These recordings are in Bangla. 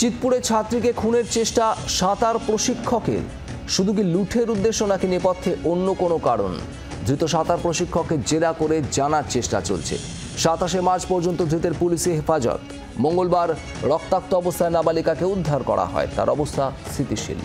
চিতপুরে ছাত্রীকে খুনের চেষ্টা সাঁতার প্রশিক্ষকের। শুধু কি লুঠের উদ্দেশ্য নাকি নেপথ্যে অন্য কোনো কারণ? ধৃত সাঁতার প্রশিক্ষককে জেরা করে জানার চেষ্টা চলছে। 27শে মার্চ পর্যন্ত ধৃতের পুলিশি হেফাজত। মঙ্গলবার রক্তাক্ত অবস্থায় নাবালিকাকে উদ্ধার করা হয়, তার অবস্থা স্থিতিশীল।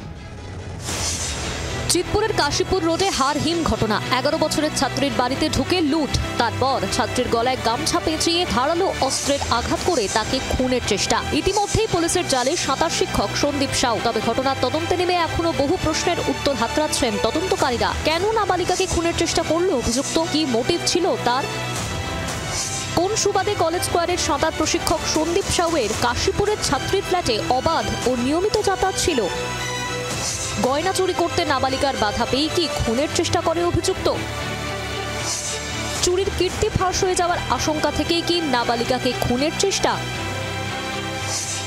চিতপুরের কাশীপুর রোডে হারহিম ঘটনা। 11 বছরের ছাত্রীর বাড়িতে ঢুকে লুট, তারপর ছাত্রীর গলায় গামছা পেঁচিয়ে ধারালো অস্ত্রের আঘাত করে তাকে খুনের চেষ্টা। ইতিমধ্যেই পুলিশের জালে সাঁতার শিক্ষক সন্দীপ সাউ। তবে ঘটনার তদন্তে নেমে এখনো বহু প্রশ্নের উত্তর হাতড়াচ্ছেন তদন্তকারীরা। কেন নাবালিকাকে খুনের চেষ্টা করলো অভিযুক্ত? কি মোটিভ ছিল তার? কোন সুবাদে কলেজ স্কোয়ারের সাঁতার প্রশিক্ষক সন্দীপ সাউয়ের কাশীপুরের ছাত্রীর ফ্ল্যাটে অবাধ ও নিয়মিত যাতায়াত ছিল? গয়না চুরি করতে নাবালিকার বাধা পেয়ে কি খুনের চেষ্টা করে অভিযুক্ত? চুরির কীর্তি ফাঁস হয়ে যাওয়ার আশঙ্কা থেকেই কি নাবালিকাকে খুনের চেষ্টা,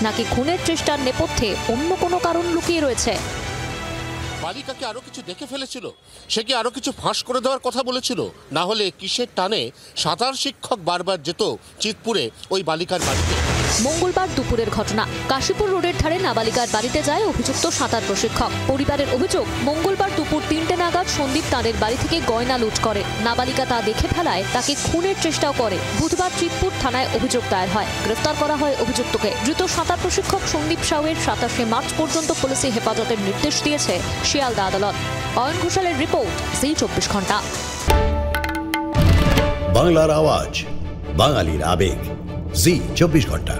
নাকি খুনের চেষ্টার নেপথ্যে অন্য কোনো কারণ লুকিয়ে রয়েছে? বালিকাকে আরো কিছু দেখে ফেলেছিল, সে কি আরো কিছু ফাঁস করে দেওয়ার কথা বলেছিল? না হলে কিসের টানে সাঁতার শিক্ষক বারবার যেত চিতপুরে ওই বালিকার বাড়িতে? মঙ্গলবার দুপুরের ঘটনা। কাশীপুর রোডের ধারে নাবালিকার বাড়িতে যায় অভিযুক্ত সাঁতার প্রশিক্ষক। পরিবারের অভিযোগ, মঙ্গলবার দুপুর 3টে নাগাদ সন্দীপ তাঁদের বাড়ি থেকে গয়না লুট করে। নাবালিকা তা দেখে ফেলায় তাকে খুনের চেষ্টাও করে। বুধবার চিতপুর থানায় অভিযোগ দায়ের হয়, গ্রেফতার করা হয় অভিযুক্তকে। ধৃত সাঁতার প্রশিক্ষক সন্দীপ সাউয়ের 27শে মার্চ পর্যন্ত পুলিশি হেফাজতের নির্দেশ দিয়েছে শিয়ালদা আদালত। অয়ন ঘোষালের রিপোর্ট, জি 24 ঘন্টা। বাংলার আওয়াজ, বাঙালির আবেগ, জি 24 ঘন্টা।